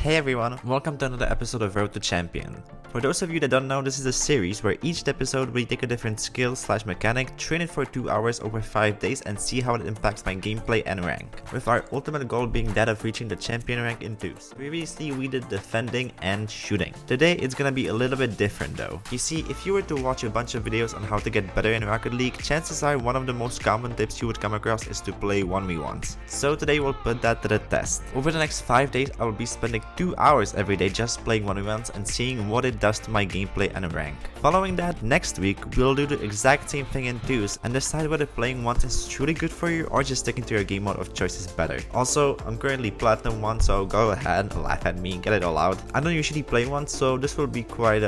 Hey everyone, welcome to another episode of Road to Champion. For those of you that don't know, this is a series where each episode we take a different skill/mechanic, train it for 2 hours over 5 days and see how it impacts my gameplay and rank. With our ultimate goal being that of reaching the champion rank in 2s. Previously we did defending and shooting. Today it's gonna be a little bit different though. You see, if you were to watch a bunch of videos on how to get better in Rocket League, chances are one of the most common tips you would come across is to play 1v1s. So today we'll put that to the test. Over the next 5 days I will be spending 2 hours every day just playing 1v1s and seeing what it does to my gameplay and rank. Following that, next week we'll do the exact same thing in 2s and decide whether playing 1s is truly good for you or just sticking to your game mode of choice is better. Also, I'm currently Platinum 1, so go ahead, laugh at me, get it all out. I don't usually play 1s, so this will be quite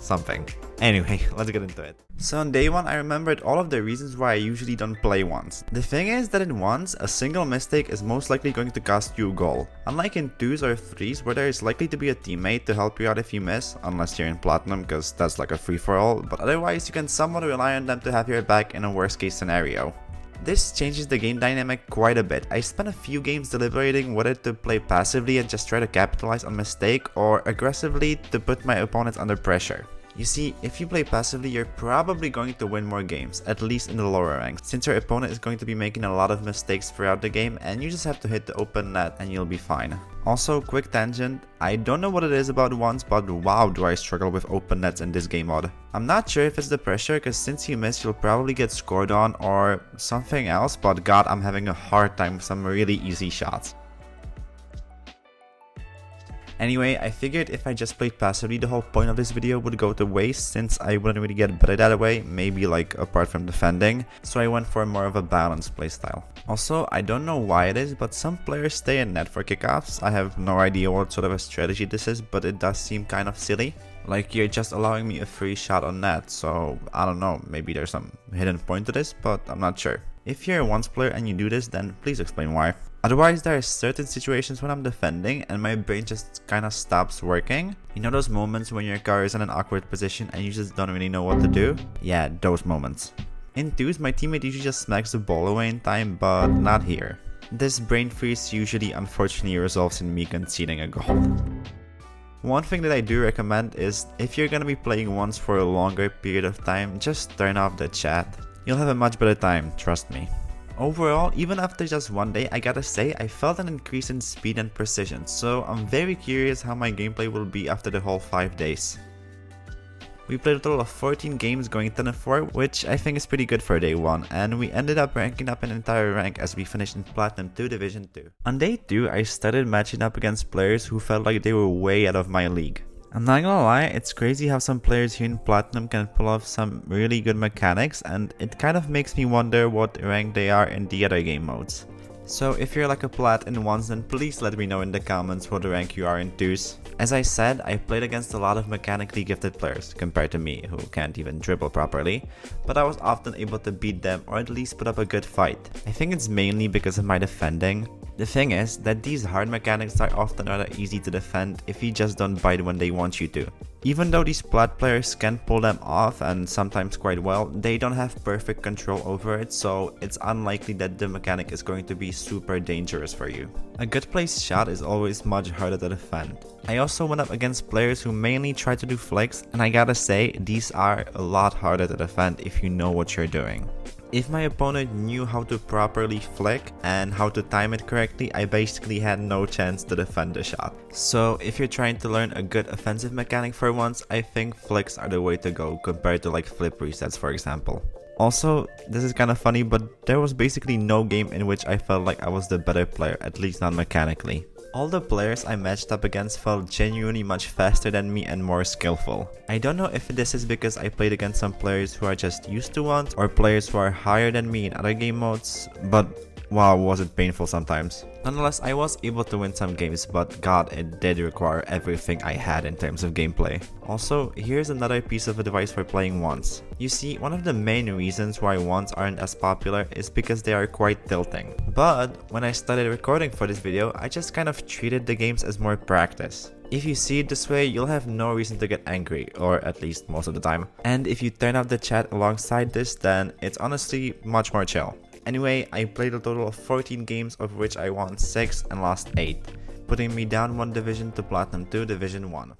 something. Anyway, let's get into it. So on day 1 I remembered all of the reasons why I usually don't play 1s. The thing is that in 1s, a single mistake is most likely going to cost you a goal. Unlike in 2s or 3s where there is likely to be a teammate to help you out if you miss, unless you're in Platinum because that's like a free-for-all, but otherwise you can somewhat rely on them to have your back in a worst case scenario. This changes the game dynamic quite a bit. I spent a few games deliberating whether to play passively and just try to capitalize on mistake or aggressively to put my opponents under pressure. You see, if you play passively, you're probably going to win more games, at least in the lower ranks, since your opponent is going to be making a lot of mistakes throughout the game and you just have to hit the open net and you'll be fine. Also, quick tangent, I don't know what it is about 1s, but wow do I struggle with open nets in this game mode. I'm not sure if it's the pressure, because since you miss you'll probably get scored on or something else, but god, I'm having a hard time with some really easy shots. Anyway, I figured if I just played passively, the whole point of this video would go to waste since I wouldn't really get better that way, maybe like apart from defending, so I went for more of a balanced playstyle. Also, I don't know why it is, but some players stay in net for kickoffs. I have no idea what sort of a strategy this is, but it does seem kind of silly. Like you're just allowing me a free shot on net, so I don't know, maybe there's some hidden point to this, but I'm not sure. If you're a 1s player and you do this, then please explain why. Otherwise, there are certain situations when I'm defending and my brain just kinda stops working. You know those moments when your car is in an awkward position and you just don't really know what to do? Yeah, those moments. In 2s, my teammate usually just smacks the ball away in time, but not here. This brain freeze usually unfortunately resolves in me conceding a goal. One thing that I do recommend is, if you're gonna be playing 1s for a longer period of time, just turn off the chat. You'll have a much better time, trust me. Overall, even after just 1 day, I gotta say I felt an increase in speed and precision, so I'm very curious how my gameplay will be after the whole 5 days. We played a total of 14 games going 10-4, which I think is pretty good for day 1, and we ended up ranking up an entire rank as we finished in Platinum 2 Division 2. On day 2, I started matching up against players who felt like they were way out of my league. I'm not gonna lie, it's crazy how some players here in Platinum can pull off some really good mechanics, and it kind of makes me wonder what rank they are in the other game modes. So if you're like a plat in 1s, then please let me know in the comments what rank you are in 2s. As I said, I played against a lot of mechanically gifted players compared to me who can't even dribble properly, but I was often able to beat them or at least put up a good fight. I think it's mainly because of my defending. The thing is that these hard mechanics are often rather easy to defend if you just don't bite when they want you to. Even though these plat players can pull them off and sometimes quite well, they don't have perfect control over it, so it's unlikely that the mechanic is going to be super dangerous for you. A good placed shot is always much harder to defend. I also went up against players who mainly try to do flicks, and I gotta say, these are a lot harder to defend if you know what you're doing. If my opponent knew how to properly flick and how to time it correctly, I basically had no chance to defend the shot. So if you're trying to learn a good offensive mechanic for once, I think flicks are the way to go compared to like flip resets, for example. Also, this is kind of funny, but there was basically no game in which I felt like I was the better player, at least not mechanically. All the players I matched up against felt genuinely much faster than me and more skillful. I don't know if this is because I played against some players who are just used to 1s or players who are higher than me in other game modes, but wow, was it painful sometimes. Nonetheless, I was able to win some games, but god, it did require everything I had in terms of gameplay. Also, here's another piece of advice for playing 1s. You see, one of the main reasons why 1s aren't as popular is because they are quite tilting. But when I started recording for this video, I just kind of treated the games as more practice. If you see it this way, you'll have no reason to get angry, or at least most of the time. And if you turn off the chat alongside this, then it's honestly much more chill. Anyway, I played a total of 14 games, of which I won 6 and lost 8. putting me down 1 division to Platinum 2 Division 1.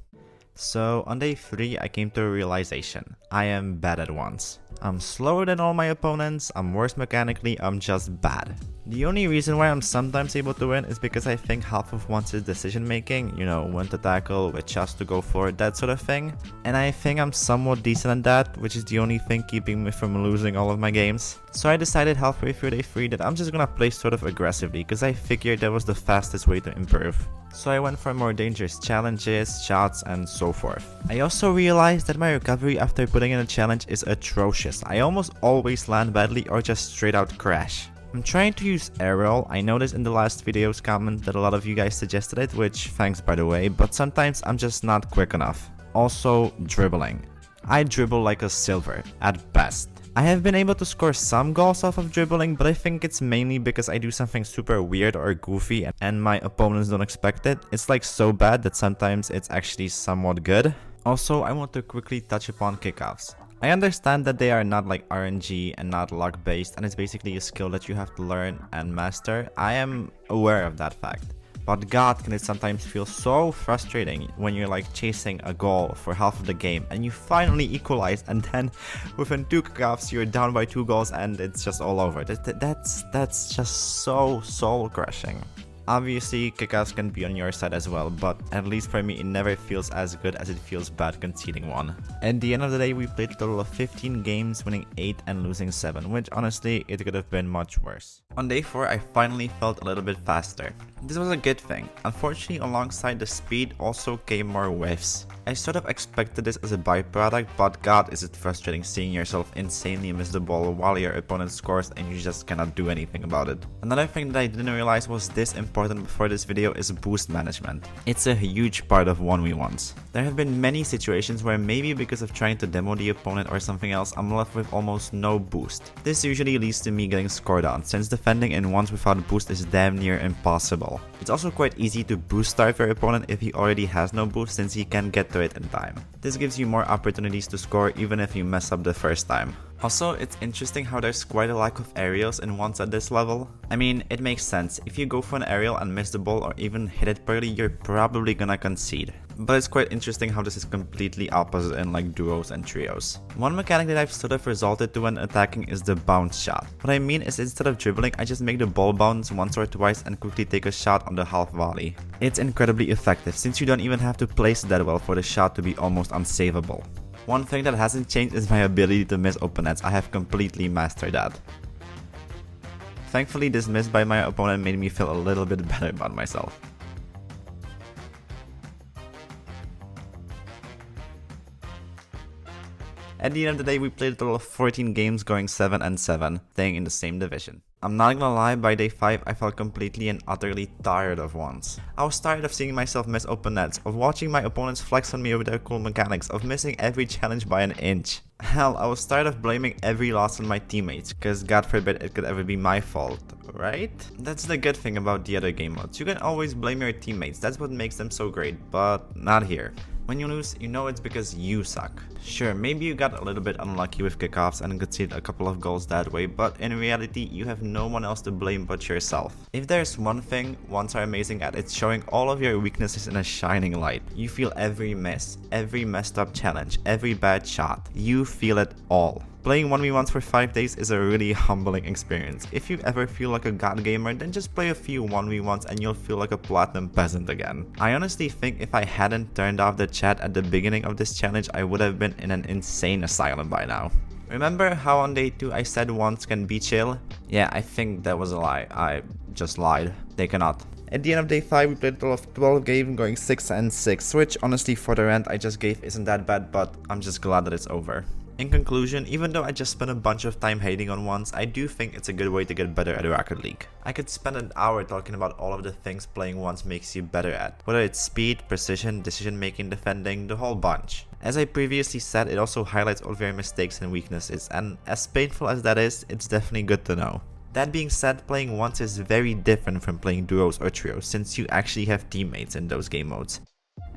So on day 3 I came to a realization. I am bad at once. I'm slower than all my opponents, I'm worse mechanically, I'm just bad. The only reason why I'm sometimes able to win is because I think half of once's decision making, you know, when to tackle, which shots to go for, that sort of thing. And I think I'm somewhat decent at that, which is the only thing keeping me from losing all of my games. So I decided halfway through day 3 that I'm just gonna play sort of aggressively, because I figured that was the fastest way to improve. So I went for more dangerous challenges, shots, and so forth. I also realized that my recovery after putting in a challenge is atrocious. I almost always land badly or just straight out crash. I'm trying to use aerial. I noticed in the last video's comment that a lot of you guys suggested it, which thanks by the way, but sometimes I'm just not quick enough. Also, dribbling. I dribble like a silver, at best. I have been able to score some goals off of dribbling, but I think it's mainly because I do something super weird or goofy and my opponents don't expect it. It's like so bad that sometimes it's actually somewhat good. Also, I want to quickly touch upon kickoffs. I understand that they are not like RNG and not luck based, and it's basically a skill that you have to learn and master. I am aware of that fact. But god, can it sometimes feel so frustrating when you're like chasing a goal for half of the game and you finally equalize, and then within 2 kickoffs you're down by 2 goals and it's just all over. That's just so soul crushing. Obviously, kickoffs can be on your side as well, but at least for me it never feels as good as it feels bad conceding 1. At the end of the day, we played a total of 15 games, winning 8 and losing 7, which honestly, it could have been much worse. On day 4, I finally felt a little bit faster. This was a good thing. Unfortunately, alongside the speed also came more whiffs. I sort of expected this as a byproduct, but god is it frustrating seeing yourself insanely miss the ball while your opponent scores and you just cannot do anything about it. Another thing that I didn't realize was this important before this video is boost management. It's a huge part of 1v1s. There have been many situations where maybe because of trying to demo the opponent or something else, I'm left with almost no boost. This usually leads to me getting scored on, since defending in ones without boost is damn near impossible. It's also quite easy to boost starve your opponent if he already has no boost, since he can get to it in time. This gives you more opportunities to score even if you mess up the first time. Also, it's interesting how there's quite a lack of aerials in ones at this level. I mean, it makes sense. If you go for an aerial and miss the ball or even hit it poorly, you're probably gonna concede. But it's quite interesting how this is completely opposite in like duos and trios. One mechanic that I've sort of resorted to when attacking is the bounce shot. What I mean is, instead of dribbling, I just make the ball bounce once or twice and quickly take a shot on the half volley. It's incredibly effective since you don't even have to place it that well for the shot to be almost unsavable. One thing that hasn't changed is my ability to miss open nets. I have completely mastered that. Thankfully, this miss by my opponent made me feel a little bit better about myself. At the end of the day, we played a total of 14 games, going 7 and 7, staying in the same division. I'm not gonna lie, by day 5 I felt completely and utterly tired of ones. I was tired of seeing myself miss open nets, of watching my opponents flex on me with their cool mechanics, of missing every challenge by an inch. Hell, I was tired of blaming every loss on my teammates, cause god forbid it could ever be my fault, right? That's the good thing about the other game modes. You can always blame your teammates, that's what makes them so great, but not here. When you lose, you know it's because you suck. Sure, maybe you got a little bit unlucky with kickoffs and conceded a couple of goals that way, but in reality, you have no one else to blame but yourself. If there's one thing ones are amazing at, it's showing all of your weaknesses in a shining light. You feel every miss, every messed up challenge, every bad shot. You feel it all. Playing 1v1s for 5 days is a really humbling experience. If you ever feel like a god gamer, then just play a few 1v1s and you'll feel like a platinum peasant again. I honestly think if I hadn't turned off the chat at the beginning of this challenge, I would have been in an insane asylum by now. Remember how on day 2 I said ones can be chill? Yeah, I think that was a lie. I just lied. They cannot. At the end of day 5, we played a total of 12 games, going 6 and 6, which honestly for the rant I just gave isn't that bad, but I'm just glad that it's over. In conclusion, even though I just spent a bunch of time hating on ones, I do think it's a good way to get better at Rocket League. I could spend an hour talking about all of the things playing ones makes you better at, whether it's speed, precision, decision making, defending, the whole bunch. As I previously said, it also highlights all of your mistakes and weaknesses, and as painful as that is, it's definitely good to know. That being said, playing ones is very different from playing duos or trios, since you actually have teammates in those game modes.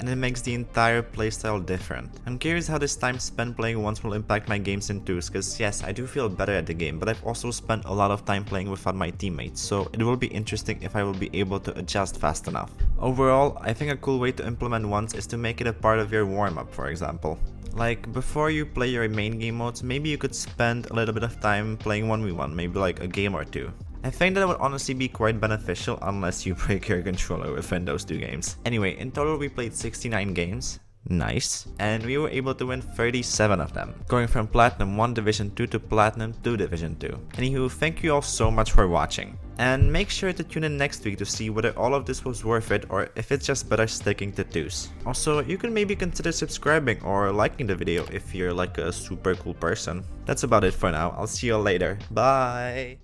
and it makes the entire playstyle different. I'm curious how this time spent playing once will impact my games in twos, cause yes, I do feel better at the game, but I've also spent a lot of time playing without my teammates, so it will be interesting if I will be able to adjust fast enough. Overall, I think a cool way to implement once is to make it a part of your warm-up, for example. Like, before you play your main game modes, maybe you could spend a little bit of time playing 1v1, maybe like a game or two. I think that would honestly be quite beneficial unless you break your controller within those two games. Anyway, in total we played 69 games. Nice. And we were able to win 37 of them, going from Platinum 1 Division 2 to Platinum 2 Division 2. Anywho, thank you all so much for watching. And make sure to tune in next week to see whether all of this was worth it or if it's just better sticking to twos. Also, you can maybe consider subscribing or liking the video if you're like a super cool person. That's about it for now. I'll see you all later. Bye!